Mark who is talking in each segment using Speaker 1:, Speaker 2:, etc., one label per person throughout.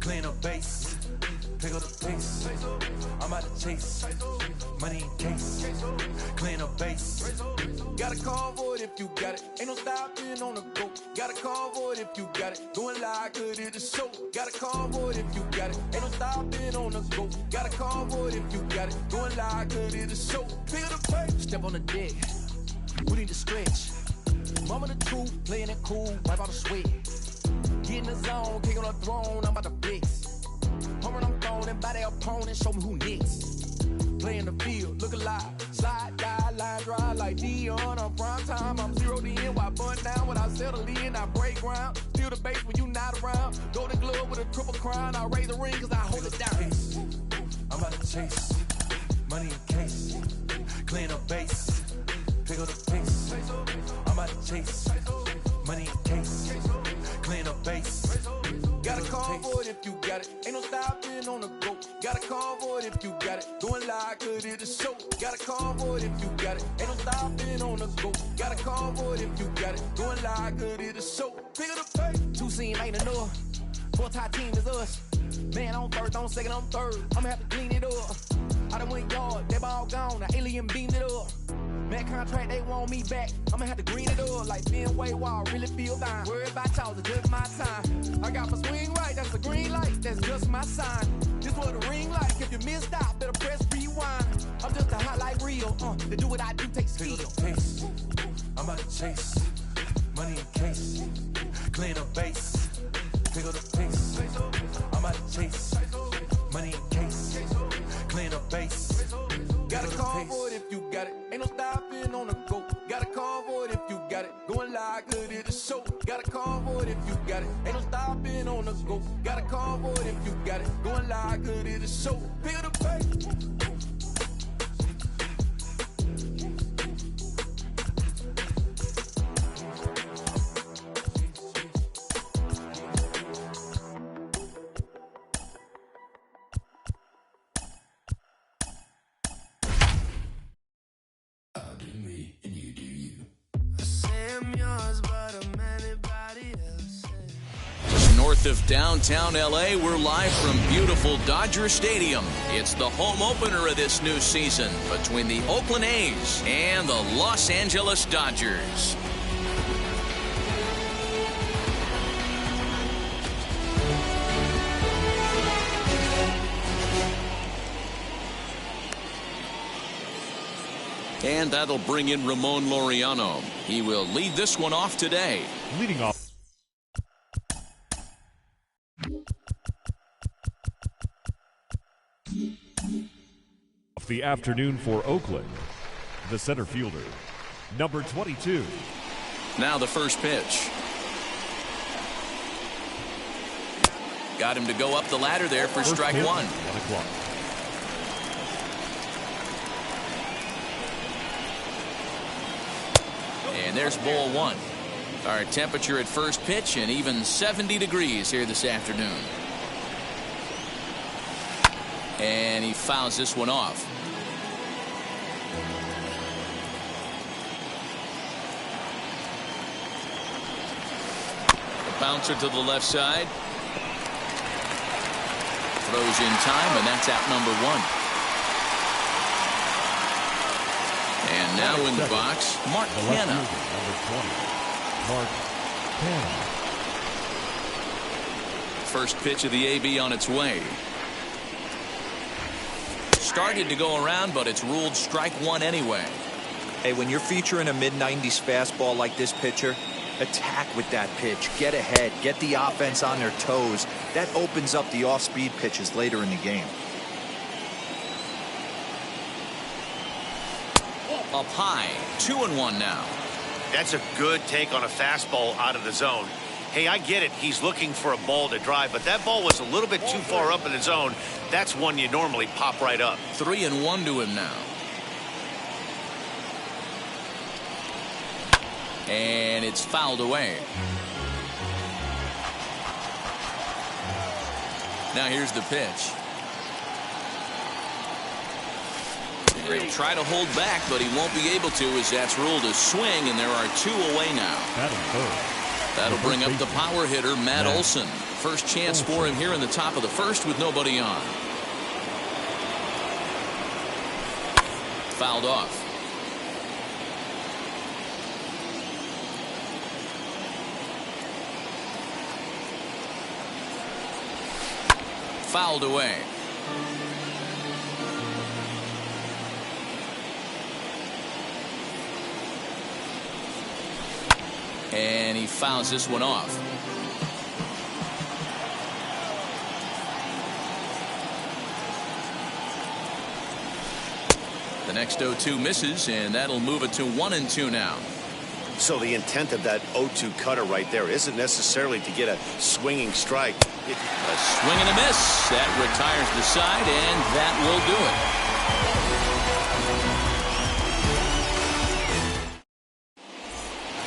Speaker 1: clean up base, pick up the pace. I'm out to chase money in case, clean up base. Got a convoy if you got it. Ain't no stopping on the go. Got a convoy if you got it. Doing live good at the show. Got a convoy if you got it. Ain't no stopping on the go. Got a convoy if you got it. Doing live good at the show. Pick up the pace. Step on the deck. We need to stretch. Mama the truth, playing it cool, wipe out the sweat. Get in the zone, kick on the throne, I'm about to flex. Home run, I'm throwing and by their opponent, show me who next. Play in the field, look alive. Slide, die, line drive like Dion on prime time. I'm 0 to end, while bun down when I settle in, I break ground. Steal the base when you not around. Golden glove with a triple crown, I raise the ring cause I hold it down. I'm about to chase money in case, clean up base, pick up the pace. I'm about to chase money in case, clean up base. Got a convoy if you got it. Ain't no stopping on the go. Got a convoy if you got it. Doing live good at the show. Got a convoy if you got it. Ain't no stopping on the go. Got a convoy if you got it. Doing live good at the show. Pick up the pace. Two seam ain't enough. Four tie team is us. Man on first, on second, on third. I'ma have to clean it up. I done went yard, they ball gone. The alien beamed it up. Man contract, they want me back. I'ma have to green it up like Ben Way Wall. Really feel fine. Worried about y'all, it's just my time. I got my swing right, that's the green light. That's just my sign. This what the ring like. If you missed out, better press rewind. I'm just a highlight reel. To do what I do takes skill. Pick up the pace. I'm about to chase money in case, clean up base, pick up the pace. I'm about to chase money in case, clean up base. Got a convoy if you got it. Ain't no stopping on the go. Got a convoy if you got it. Going live good at the show. Got a convoy if you got it. Ain't no stopping on the go. Got a convoy if you got it. Going live good at the show. Pick up the pace.
Speaker 2: North of downtown LA, we're live from beautiful Dodger Stadium. It's the home opener of this new season between the Oakland A's and the Los Angeles Dodgers. And that'll bring in Ramon Laureano. He will lead this one off today.
Speaker 3: Leading off the afternoon for Oakland, the center fielder, number 22.
Speaker 2: Now the first pitch. Got him to go up the ladder there for
Speaker 3: First
Speaker 2: strike
Speaker 3: pitch,
Speaker 2: one.
Speaker 3: 1 o'clock.
Speaker 2: And there's ball one. Our temperature at first pitch and even 70 degrees here this afternoon. And he fouls this one off. The bouncer to the left side. Throws in time, and that's out number one. And now in the box, Mark Canha.
Speaker 3: Number 20, Mark Canha.
Speaker 2: First pitch of the AB on its way. Started to go around, but it's ruled strike one anyway.
Speaker 4: Hey, when you're featuring a mid-90s fastball like this pitcher, attack with that pitch. Get ahead. Get the offense on their toes. That opens up the off-speed pitches later in the game.
Speaker 2: Up high, 2-1 now.
Speaker 5: That's a good take on a fastball out of the zone. Hey, I get it. He's looking for a ball to drive, but that ball was a little bit too far up in the zone. That's one you normally pop right up.
Speaker 2: 3-1 to him now. And it's fouled away. Now here's the pitch. He'll try to hold back, but he won't be able to as that's ruled a swing, and there are two away now.
Speaker 3: Batting third.
Speaker 2: That'll bring up the power hitter, Matt Olson. first chance for him here in the top of the first with nobody on. Fouled off. Fouled away. And he fouls this one off. The next 0-2 misses, and that'll move it to 1-2 now.
Speaker 5: So the intent of that 0-2 cutter right there isn't necessarily to get a swinging strike.
Speaker 2: A swing and a miss. That retires the side, and that will do it.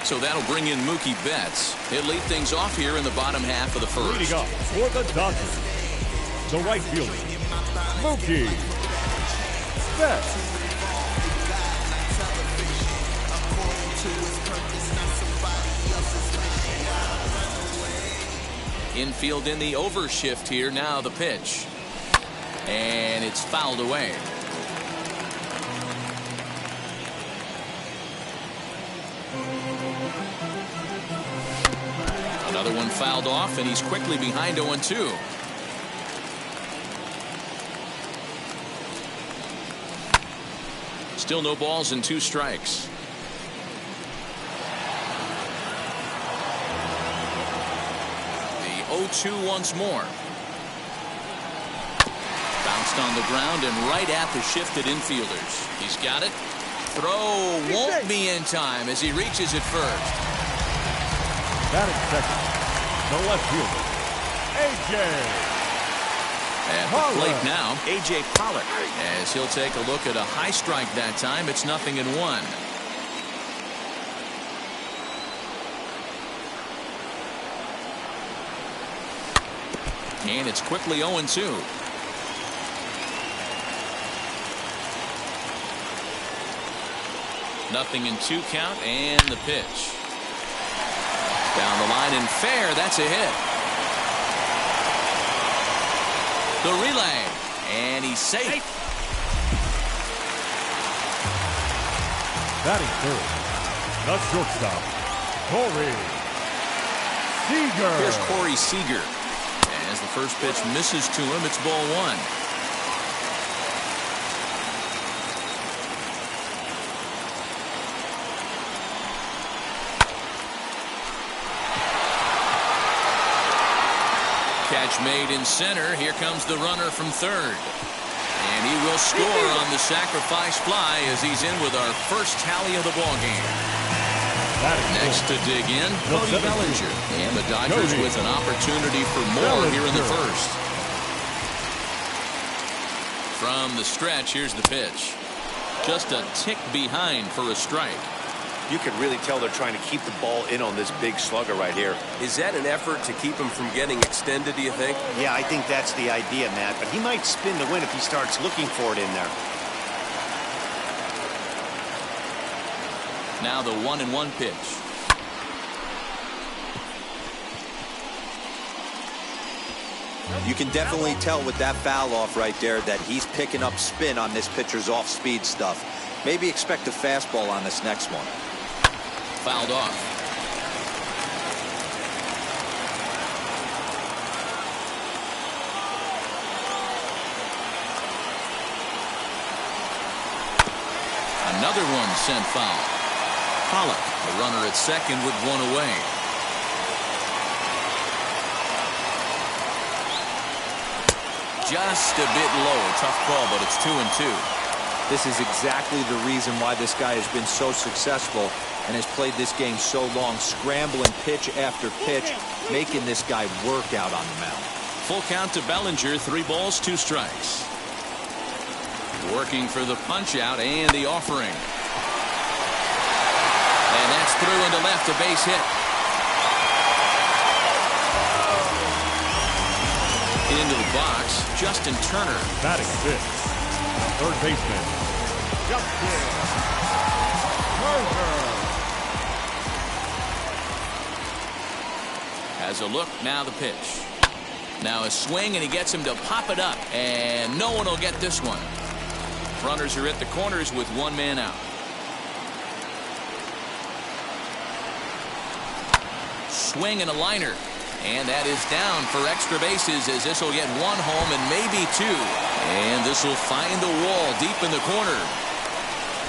Speaker 2: So that'll bring in Mookie Betts. He'll lead things off here in the bottom half of the first.
Speaker 3: Leading up for the Dodgers, the right fielder, Mookie Betts.
Speaker 2: Infield in the overshift here. Now the pitch. And it's fouled away. Another one fouled off, and he's quickly behind 0-2. Still no balls and 2 strikes. The 0-2 once more. Bounced on the ground and right at the shifted infielders. He's got it. Throw won't be in time as he reaches it first.
Speaker 3: Batting second, the left fielder, A.J.
Speaker 2: At the plate now, A.J. Pollock, as he'll take a look at a high strike that time. It's 0-1. And it's quickly 0-2. Nothing in 2 count, and the pitch. Down the line and fair. That's a hit. The relay, and he's safe.
Speaker 3: Batting third, the shortstop, Corey Seager.
Speaker 2: Here's Corey Seager. As the first pitch misses to him, it's ball 1. Catch made in center. Here comes the runner from third. And he will score on the sacrifice fly as he's in with our first tally of the ballgame. Next to dig in, Cody Bellinger. And the Dodgers with an opportunity for more here in the first. From the stretch, here's the pitch. Just a tick behind for a strike.
Speaker 5: You can really tell they're trying to keep the ball in on this big slugger right here.
Speaker 6: Is that an effort to keep him from getting extended, do you think?
Speaker 5: Yeah, I think that's the idea, Matt. But he might spin to win if he starts looking for it in there.
Speaker 2: Now the 1-1 pitch.
Speaker 4: You can definitely tell with that foul off right there that he's picking up spin on this pitcher's off-speed stuff. Maybe expect a fastball on this next one.
Speaker 2: Fouled off. Another one sent foul. Pollock, the runner at second with 1 away. Just a bit low. Tough call, but it's 2-2.
Speaker 4: This is exactly the reason why this guy has been so successful and has played this game so long, scrambling pitch after pitch, making this guy work out on the mound.
Speaker 2: Full count to Bellinger, 3 balls, 2 strikes. Working for the punch out and the offering. And that's through into left, a base hit. Into the box, Justin Turner.
Speaker 3: Batting fifth, third baseman, Justin Turner.
Speaker 2: Has a look, now the pitch. Now a swing, and he gets him to pop it up, and no one will get this one. Runners are at the corners with one man out. Swing and a liner, and that is down for extra bases, as this will get one home and maybe two, and this will find the wall deep in the corner,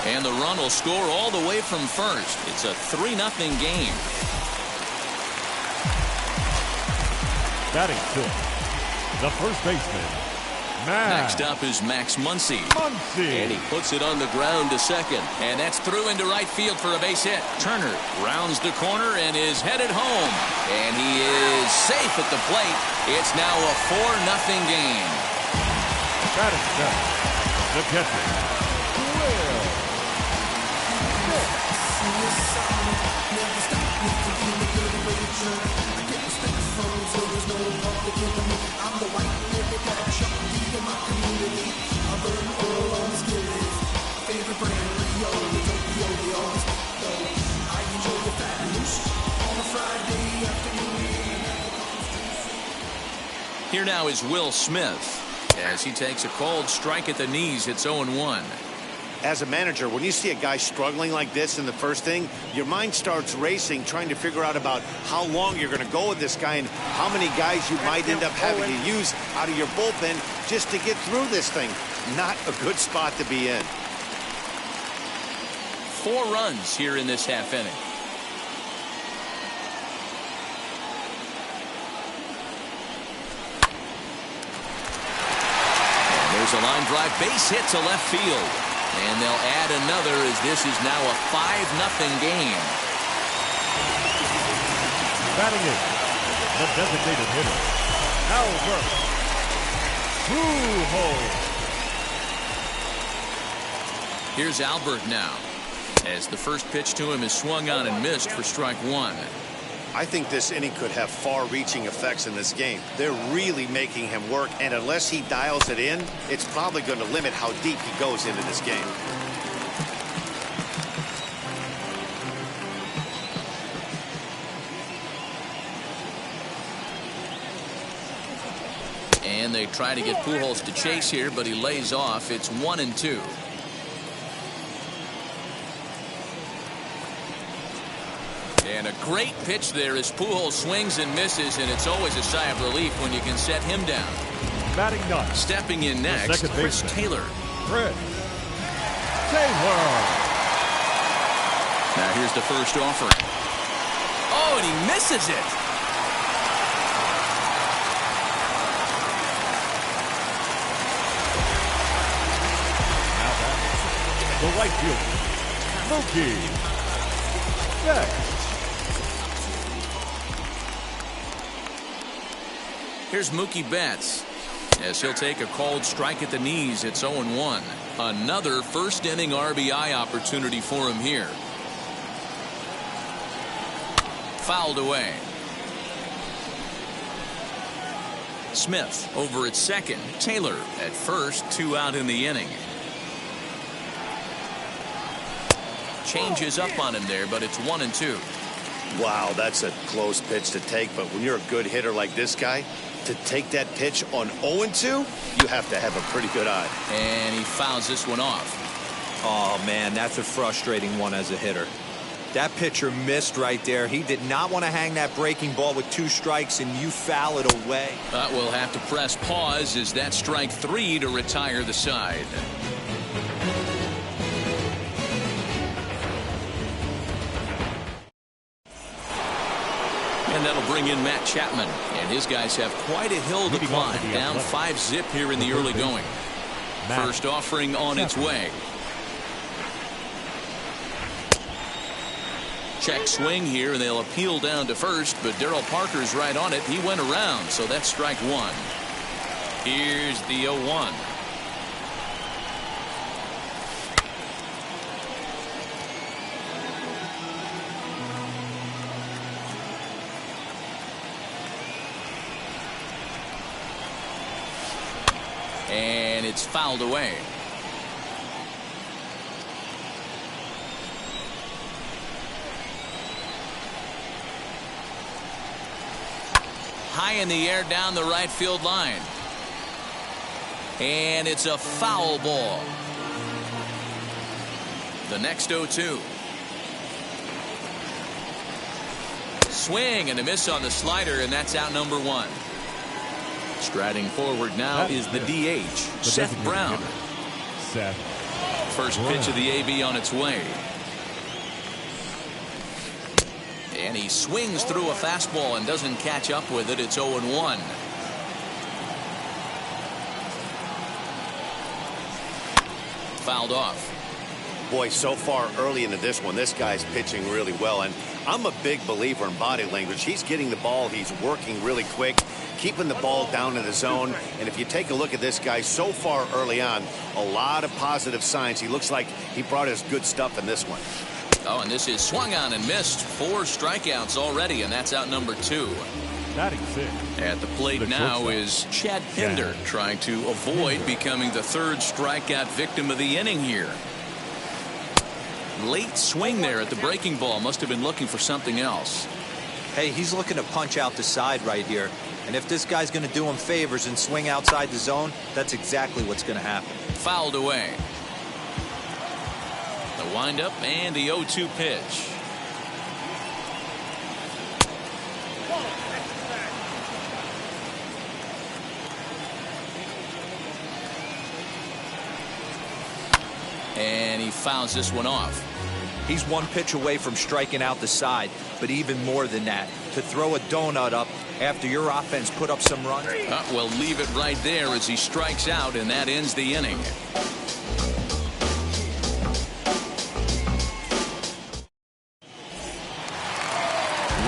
Speaker 2: and the run will score all the way from first. It's a 3-0 game.
Speaker 3: Batting fifth, the first baseman, Max.
Speaker 2: Next up is Max Muncy.
Speaker 6: And he puts it on the ground to second.
Speaker 2: And that's through into right field for a base hit. Turner rounds the corner and is headed home. And he is safe at the plate. It's now a 4-0 game.
Speaker 3: Batting seventh, the catcher, Will.
Speaker 2: Here now is Will Smith as he takes a cold strike at the knees. It's 0-1.
Speaker 5: As a manager, when you see a guy struggling like this in the first inning, your mind starts racing, trying to figure out about how long you're going to go with this guy and how many guys you might end up having to use out of your bullpen just to get through this thing. Not a good spot to be in.
Speaker 2: 4 runs here in this half inning. And there's a line drive base hit to left field. And they'll add another as this is now a 5-0 game.
Speaker 3: Batting eighth, the designated hitter, Albert Pujols.
Speaker 2: Here's Albert now, as the first pitch to him is swung on and missed for strike one.
Speaker 5: I think this inning could have far-reaching effects in this game. They're really making him work, and unless he dials it in, it's probably going to limit how deep he goes into this game.
Speaker 2: And they try to get Pujols to chase here, but he lays off. It's 1-2. And a great pitch there as Pujols swings and misses, and it's always a sigh of relief when you can set him down.
Speaker 3: Batting ninth,
Speaker 2: Stepping in next, Chris Taylor.
Speaker 3: Chris Taylor.
Speaker 2: Now here's the first offering. Oh, and he misses it.
Speaker 3: Now back, the right fielder, Mookie Betts.
Speaker 2: Here's Mookie Betts as he'll take a cold strike at the knees. It's 0-1. Another first inning RBI opportunity for him here. Fouled away. Smith over at second. Taylor at first. 2 out in the inning. Changes up on him there, but it's 1-2.
Speaker 5: Wow, that's a close pitch to take, but when you're a good hitter like this guy, to take that pitch on 0-2, you have to have a pretty good eye.
Speaker 2: And he fouls this one off.
Speaker 4: Oh, man, that's a frustrating one as a hitter. That pitcher missed right there. He did not want to hang that breaking ball with 2 strikes, and you foul it away.
Speaker 2: But we'll have to press pause as that strike 3 to retire the side. And that'll bring in Matt Chapman. And his guys have quite a hill to climb. Down 5-zip here in the early going. First offering on its way. Check swing here, and they'll appeal down to first, but Darryl Parker's right on it. He went around, so that's strike 1. Here's the 0-1. And it's fouled away. high in the air down the right field line. And it's a foul ball. The next 0-2. Swing and a miss on the slider, and that's out number 1. Striding forward now is the DH, Seth Brown. First pitch of the AB on its way. And he swings through a fastball and doesn't catch up with it. It's 0-1. Fouled off.
Speaker 5: Boy, so far early into this one, this guy's pitching really well. And I'm a big believer in body language. He's getting the ball. He's working really quick, keeping the ball down in the zone. And if you take a look at this guy so far early on, a lot of positive signs. He looks like he brought us good stuff in this one.
Speaker 2: Oh, and this is swung on and missed. 4 strikeouts already, and that's out number 2. At the plate now is Chad Pinder, trying to avoid becoming the 3rd strikeout victim of the inning here. Late swing there at the breaking ball. Must have been looking for something else.
Speaker 4: Hey, he's looking to punch out the side right here. And if this guy's going to do him favors and swing outside the zone, that's exactly what's going to happen.
Speaker 2: Fouled away. The windup and the 0-2 pitch. And he fouls this one off.
Speaker 4: He's 1 pitch away from striking out the side, but even more than that, to throw a donut up after your offense put up some runs.
Speaker 2: Well, leave it right there as he strikes out, and that ends the inning.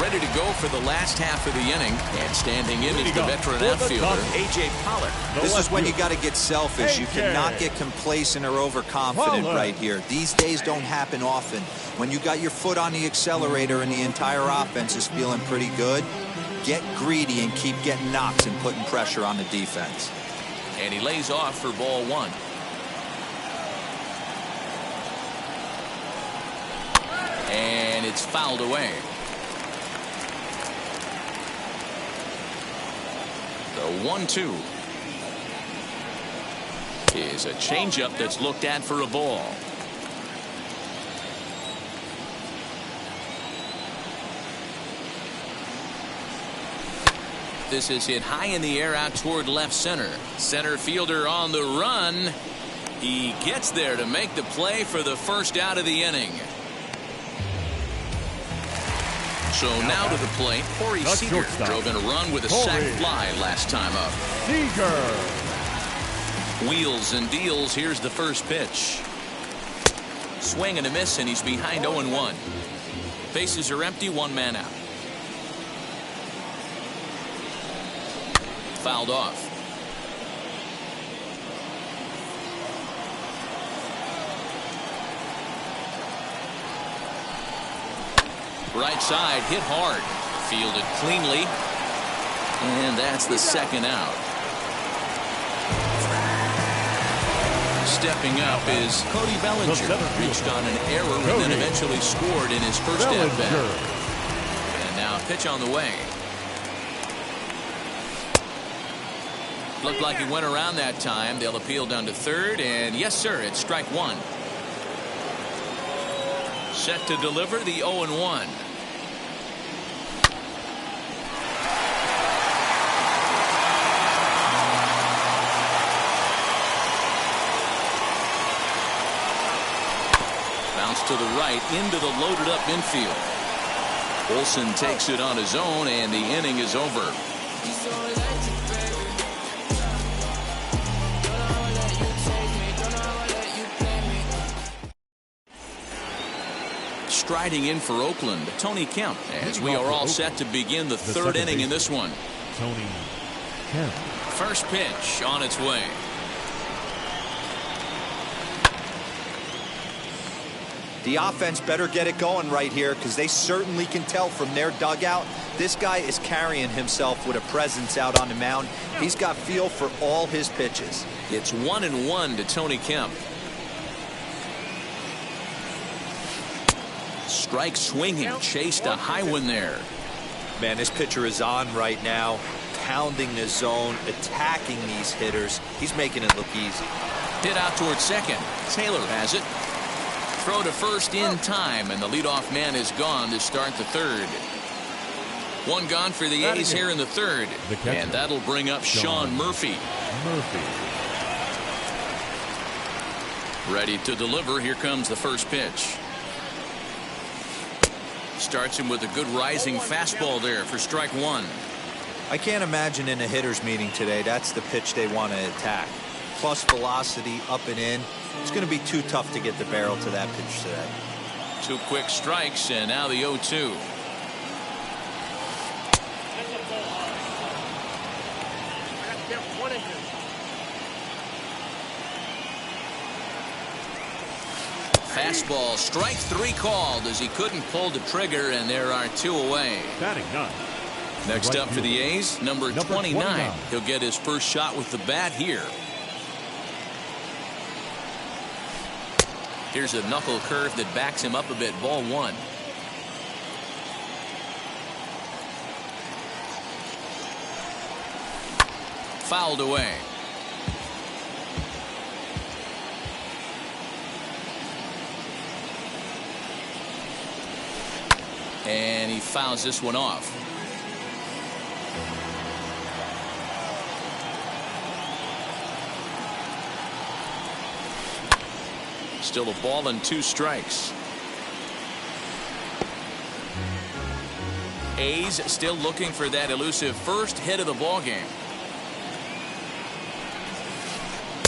Speaker 2: Ready to go for the last half of the inning, and standing in is the veteran outfielder, A.J. Pollard.
Speaker 4: This is when you got to get selfish. You cannot get complacent or overconfident right here. These days don't happen often. When you got your foot on the accelerator and the entire offense is feeling pretty good, get greedy and keep getting knocks and putting pressure on the defense.
Speaker 2: And he lays off for ball 1. And it's fouled away. The 1-2 is a changeup that's looked at for a ball. This is hit high in the air out toward left center. Center fielder on the run. He gets there to make the play for the first out of the inning. So now to the plate, Corey Seager drove in a run with a sac fly last time up.
Speaker 3: Seager.
Speaker 2: Wheels and deals. Here's the first pitch. Swing and a miss, and he's behind 0-1. Bases are empty, 1 man out. Fouled off. Right side, hit hard. Fielded cleanly. And that's the second out. Stepping up is Cody Bellinger. Reached on an error and then eventually scored in his first at-bat. And now a pitch on the way. Looked like he went around that time. They'll appeal down to 3rd, and yes, sir, it's strike 1. Set to deliver the 0-1. Bounce to the right into the loaded up infield. Olsen takes it on his own, and the inning is over. Striding in for Oakland, Tony Kemp, as we are all set to begin the 3rd inning in this one.
Speaker 3: Tony Kemp.
Speaker 2: First pitch on its way.
Speaker 4: The offense better get it going right here, because they certainly can tell from their dugout this guy is carrying himself with a presence out on the mound. He's got feel for all his pitches.
Speaker 2: It's 1-1 to Tony Kemp. Strike swinging, chased a high one there.
Speaker 4: Man, this pitcher is on right now. pounding the zone, attacking these hitters. He's making it look easy.
Speaker 2: Hit out towards second. Taylor has it. Throw to first in time, and the leadoff man is gone to start the third. One gone for the A's here in the third. And that'll bring up Sean Murphy. Ready to deliver. Here comes the first pitch. Starts him with a good rising fastball there for strike one.
Speaker 4: I can't imagine in a hitter's meeting today that's the pitch they want to attack. Plus velocity up and in. It's going to be too tough to get the barrel to that pitch today.
Speaker 2: 2 quick strikes, and now the 0-2. Fastball, strike 3 called as he couldn't pull the trigger, and there are 2 away.
Speaker 3: Batting 9.
Speaker 2: Next up for the A's, number 29. He'll get his first shot with the bat here. Here's a knuckle curve that backs him up a bit. Ball 1. Fouled away. And he fouls this one off. Still a ball and 2 strikes. A's still looking for that elusive first hit of the ball game.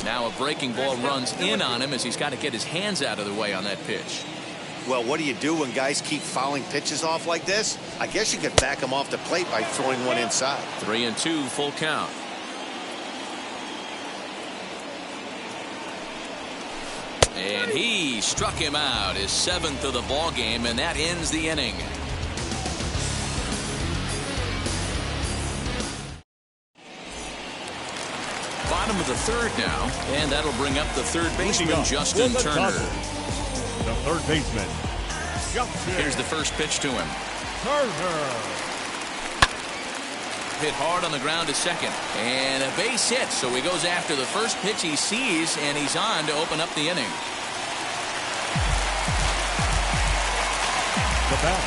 Speaker 2: Now a breaking ball runs in on him as he's got to get his hands out of the way on that pitch.
Speaker 5: Well, what do you do when guys keep fouling pitches off like this? I guess you could back them off the plate by throwing one inside.
Speaker 2: 3-2, full count. And he struck him out, his 7th of the ball game, and that ends the inning. Bottom of the third now, and that'll bring up the third baseman, Justin Turner.
Speaker 3: The third baseman, Justin.
Speaker 2: Here's the first pitch to him.
Speaker 3: Turner.
Speaker 2: Hit hard on the ground to second, and a base hit, so he goes after the first pitch he sees, and he's on to open up the inning.
Speaker 3: The bat,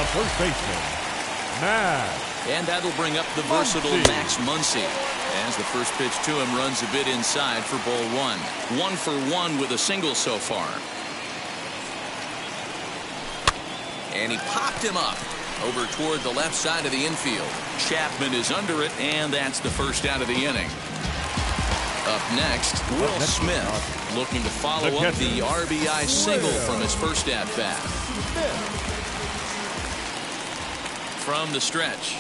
Speaker 3: the first baseman, Max.
Speaker 2: And that'll bring up the versatile Max Muncy, as the first pitch to him runs a bit inside for ball 1. 1 for 1 with a single so far. And he popped him up over toward the left side of the infield. Chapman is under it, and that's the first out of the inning. Up next, Will Smith looking to follow up the RBI single from his first at-bat. From the stretch.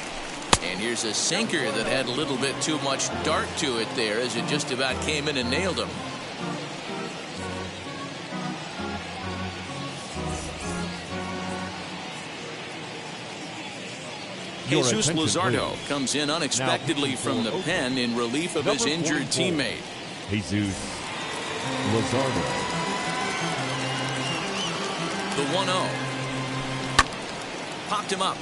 Speaker 2: And here's a sinker that had a little bit too much dart to it there as it just about came in and nailed him. Jesus Luzardo comes in unexpectedly from the pen in relief of his injured teammate.
Speaker 3: Jesus Luzardo.
Speaker 2: The 1-0. Popped him up.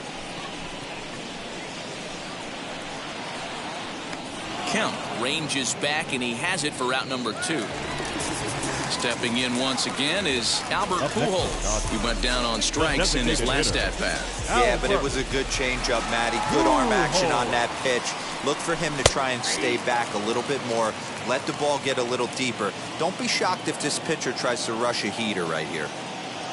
Speaker 2: Kemp ranges back, and he has it for out number 2. Stepping in once again is Albert Pujols. He went down on strikes in his last at-bat.
Speaker 4: Yeah, but it was a good changeup, Matty. Good arm action on that pitch. Look for him to try and stay back a little bit more. Let the ball get a little deeper. Don't be shocked if this pitcher tries to rush a heater right here.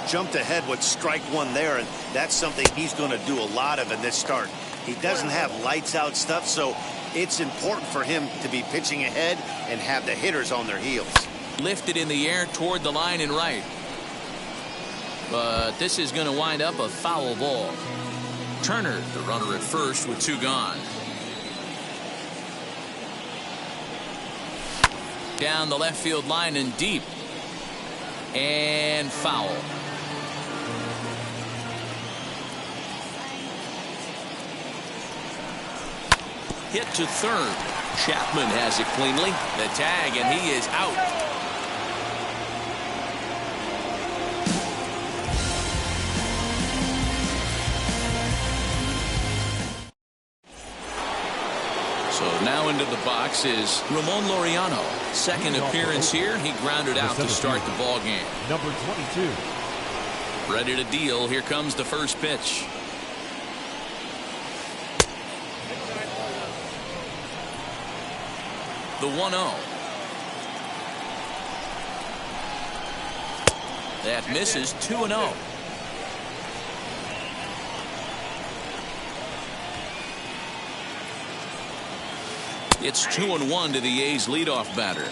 Speaker 5: Jumped ahead with strike 1 there, and that's something he's going to do a lot of in this start. He doesn't have lights out stuff, so it's important for him to be pitching ahead and have the hitters on their heels.
Speaker 2: Lifted in the air toward the line and right. But this is going to wind up a foul ball. Turner, the runner at first with 2 gone. Down the left field line and deep. And foul. Hit to third. Chapman has it cleanly. The tag, and he is out. into the box is Ramon Laureano. Second appearance here. He grounded out to start the ball game.
Speaker 3: Number 22.
Speaker 2: Ready to deal. Here comes the first pitch. The 1-0. That misses. 2-0. It's 2-1 to the A's leadoff batter.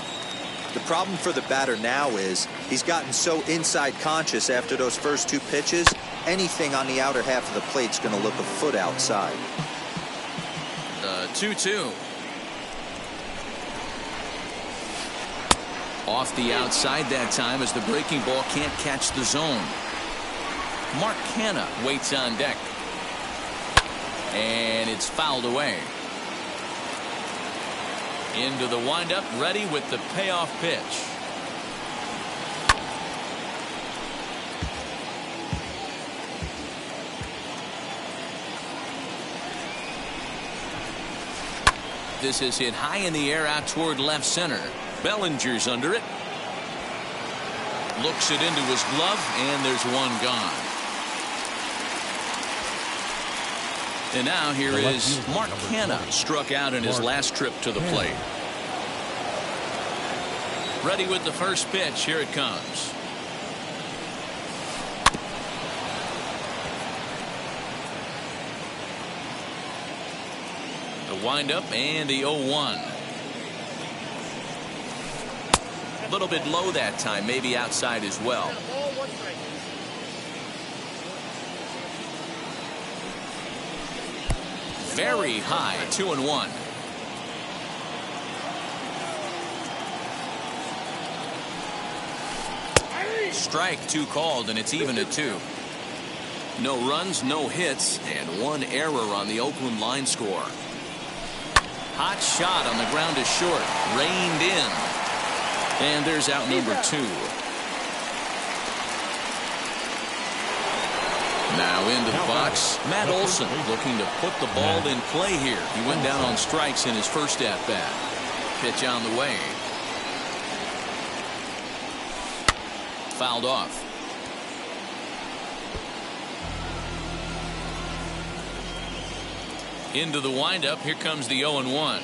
Speaker 4: The problem for the batter now is he's gotten so inside conscious after those first two pitches. Anything on the outer half of the plate's going to look a foot outside.
Speaker 2: The 2-2. Off the outside that time as the breaking ball can't catch the zone. Mark Canha waits on deck. And it's fouled away. Into the windup, ready with the payoff pitch. This is hit high in the air out toward left center. Bellinger's under it. Looks it into his glove, and there's one gone. And now here is Mark Canha, struck out in his last trip to the plate. Ready with the first pitch. Here it comes. The windup and the 0-1. A little bit low that time, maybe outside as well. Very high. 2-1. Strike two called, and it's even at 2. No runs, no hits, and one error on the Oakland line score. Hot shot on the ground is short. Reined in. And there's out number 2. Now into the box, Matt Olson looking to put the ball in play here. He went down on strikes in his first at-bat. Pitch on the way. Fouled off. Into the windup. Here comes the 0-1.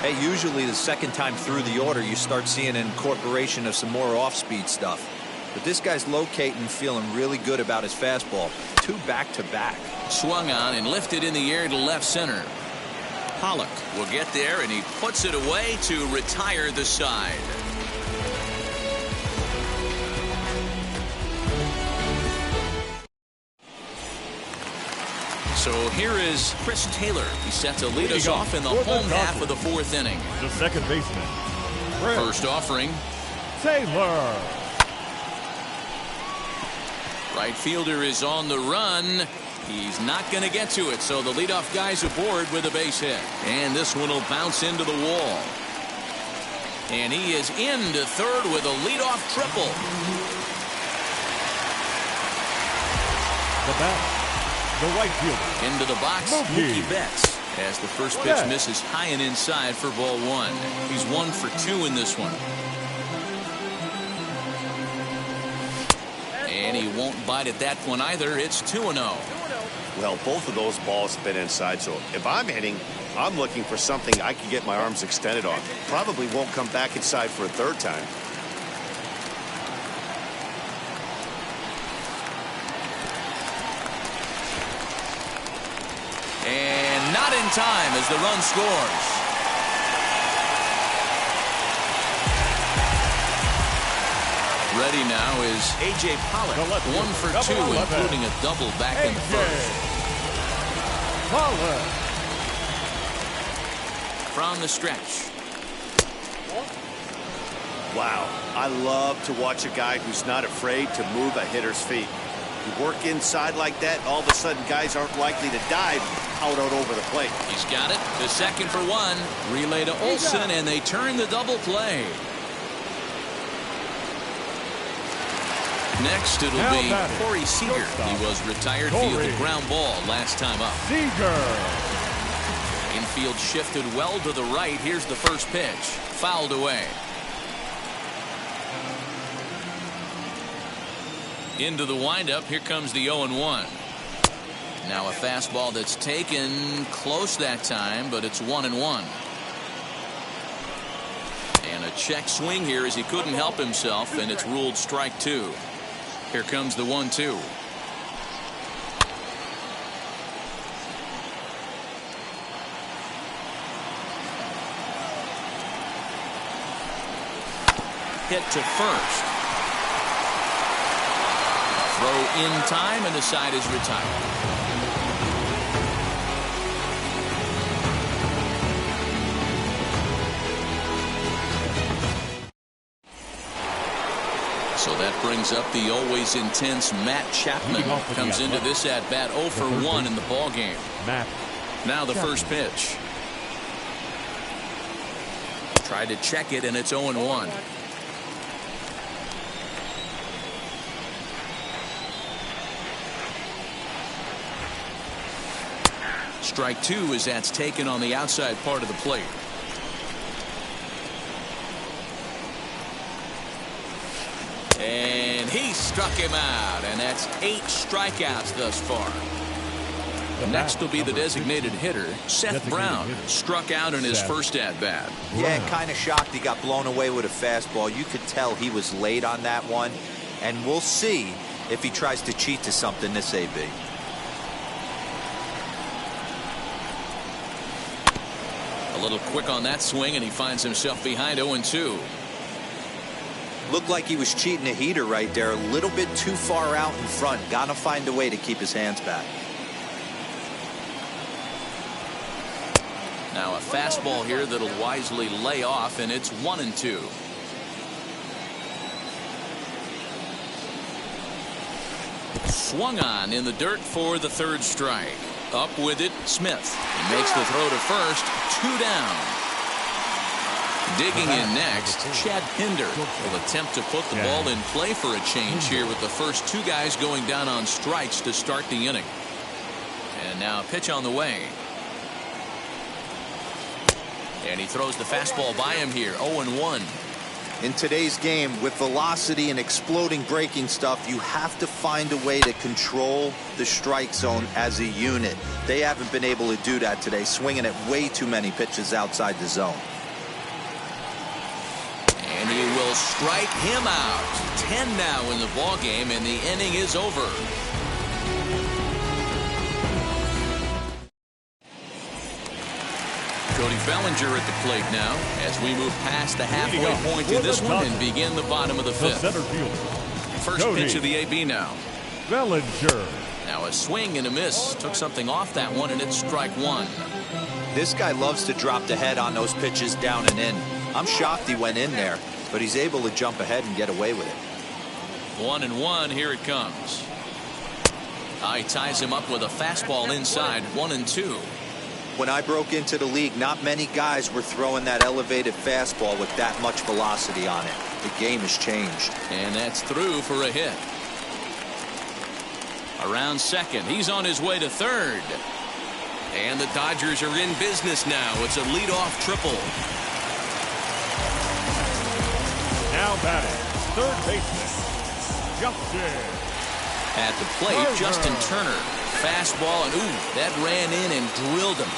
Speaker 4: Hey, usually the second time through the order you start seeing an incorporation of some more off-speed stuff. But this guy's locating, feeling really good about his fastball. 2 back-to-back.
Speaker 2: Swung on and lifted in the air to left center. Pollock will get there, and he puts it away to retire the side. So here is Chris Taylor. He's set to lead us off in the home half of the 4th inning.
Speaker 3: The second baseman.
Speaker 2: First offering.
Speaker 3: Taylor.
Speaker 2: Right fielder is on the run. He's not going to get to it, so the leadoff guy's aboard with a base hit. And this one will bounce into the wall. And he is into third with a leadoff triple.
Speaker 3: The bat. The right fielder.
Speaker 2: Into the box, Mookie Betts. As the first pitch misses high and inside for ball 1. He's 1 for 2 in this one. And he won't bite at that one either. It's 2-0.
Speaker 5: Well, both of those balls have been inside, so if I'm hitting, I'm looking for something I can get my arms extended on. Probably won't come back inside for a third time.
Speaker 2: And not in time as the run scores. Ready now is A.J. Pollock. 1 for 2, including a double back in the first.
Speaker 3: Pollock.
Speaker 2: From the stretch.
Speaker 5: Wow, I love to watch a guy who's not afraid to move a hitter's feet. You work inside like that, all of a sudden guys aren't likely to dive out over the plate.
Speaker 2: He's got it. The second for 1. Relay to Olson, and they turn the double play. Next, it'll
Speaker 3: Now
Speaker 2: be
Speaker 3: batting.
Speaker 2: Corey Seager. He was retired via the ground ball last time up.
Speaker 3: Seager.
Speaker 2: Infield shifted well to the right. Here's the first pitch. Fouled away. Into the windup. Here comes the 0-1. Now a fastball that's taken close that time, but it's 1-1. And a check swing here as he couldn't help himself, and it's ruled strike 2. Here comes the 1-2. Hit to first. Throw in time, and the side is retired. So that brings up the always intense Matt Chapman. Comes into this at-bat 0 for 1 in the ball game. Now the first pitch. Tried to check it, and it's 0-1. Strike 2 as that's taken on the outside part of the plate. And he struck him out, and that's 8 strikeouts thus far. Next will be the designated hitter, Seth Brown. Struck out in his first at-bat.
Speaker 4: Yeah, kind of shocked he got blown away with a fastball. You could tell he was late on that one, and we'll see if he tries to cheat to something this AB.
Speaker 2: A little quick on that swing, and he finds himself behind 0-2.
Speaker 4: Looked like he was cheating a heater right there, a little bit too far out in front. Gotta find a way to keep his hands back.
Speaker 2: Now a fastball here that'll wisely lay off, and it's 1-2. Swung on in the dirt for the third strike. Up with it, Smith. He makes the throw to first. 2 down. Digging in next, Chad Pinder will attempt to put the ball in play for a change here with the first 2 guys going down on strikes to start the inning. And now a pitch on the way. And he throws the fastball by him here. 0-1.
Speaker 4: In today's game, with velocity and exploding breaking stuff, you have to find a way to control the strike zone as a unit. They haven't been able to do that today, swinging at way too many pitches outside the zone.
Speaker 2: And he will strike him out. 10 now in the ball game, and the inning is over. Cody Bellinger at the plate now as we move past the halfway point in this one and begin the bottom of the 5th. First pitch of the AB now.
Speaker 3: Bellinger.
Speaker 2: Now a swing and a miss. Took something off that one, and it's strike 1.
Speaker 4: This guy loves to drop the head on those pitches down and in. I'm shocked he went in there, but he's able to jump ahead and get away with it.
Speaker 2: 1-1. Here it comes. He ties him up with a fastball inside. 1-2.
Speaker 4: When I broke into the league, not many guys were throwing that elevated fastball with that much velocity on it. The game has changed.
Speaker 2: And that's through for a hit. Around second. He's on his way to third. And the Dodgers are in business now. It's a leadoff triple.
Speaker 3: Now batting, third baseman, Justin.
Speaker 2: At the plate, Justin Turner. Fastball, and that ran in and drilled him.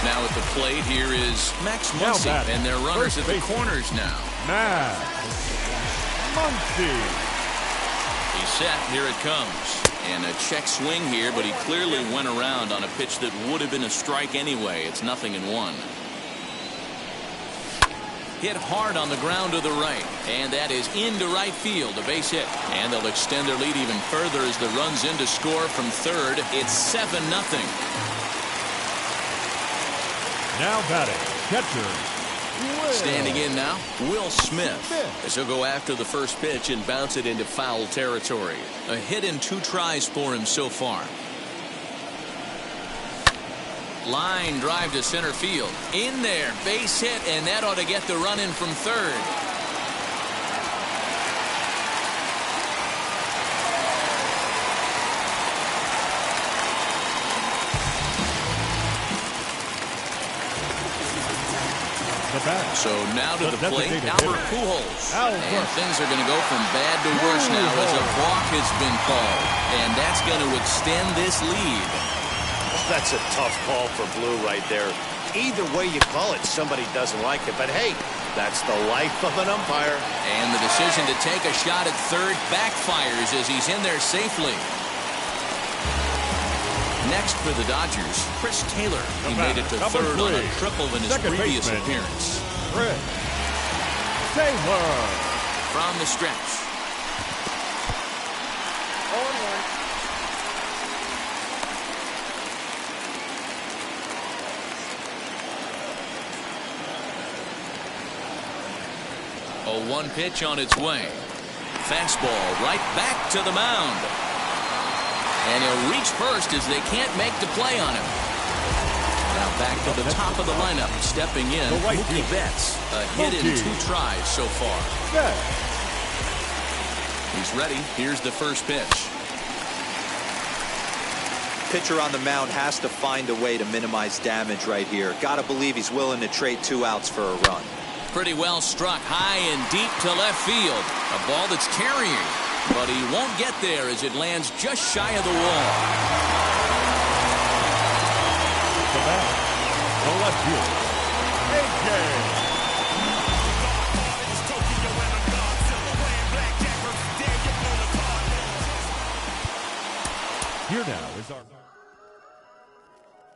Speaker 2: Now at the plate, here is Max Muncy, and their runners at the corners now.
Speaker 3: Max Muncy.
Speaker 2: He's set. Here it comes. And a check swing here, but he clearly went around on a pitch that would have been a strike anyway. It's 0-1. Hit hard on the ground to the right, and that is into right field, a base hit. And they'll extend their lead even further as the run's in to score from third. It's 7-0.
Speaker 3: Now batting, catcher.
Speaker 2: Standing in now, Will Smith, as he'll go after the first pitch and bounce it into foul territory. A hit in 2 tries for him so far. Line drive to center field. In there, base hit, and that ought to get the run in from third. So now to the plate, Albert Pujols.
Speaker 3: Albert.
Speaker 2: And things are going to go from bad to worse now as a walk has been called. And that's going to extend this lead.
Speaker 5: That's a tough call for Blue right there. Either way you call it, somebody doesn't like it. But hey, that's the life of an umpire.
Speaker 2: And the decision to take a shot at third backfires as he's in there safely. Next for the Dodgers, Chris Taylor. He made it to third on a triple in his previous appearance.
Speaker 3: Chris Taylor.
Speaker 2: From the stretch. A 1 pitch on its way. Fastball right back to the mound. And he'll reach first as they can't make the play on him. Now back to the top of the lineup. Stepping in, Mookie Betts. A hit in 2 tries so far. He's ready. Here's the first pitch.
Speaker 4: Pitcher on the mound has to find a way to minimize damage right here. Got to believe he's willing to trade 2 outs for a run.
Speaker 2: Pretty well struck high and deep to left field. A ball that's carrying. But he won't get there as it lands just shy of the wall.
Speaker 3: The left fielder, A.J.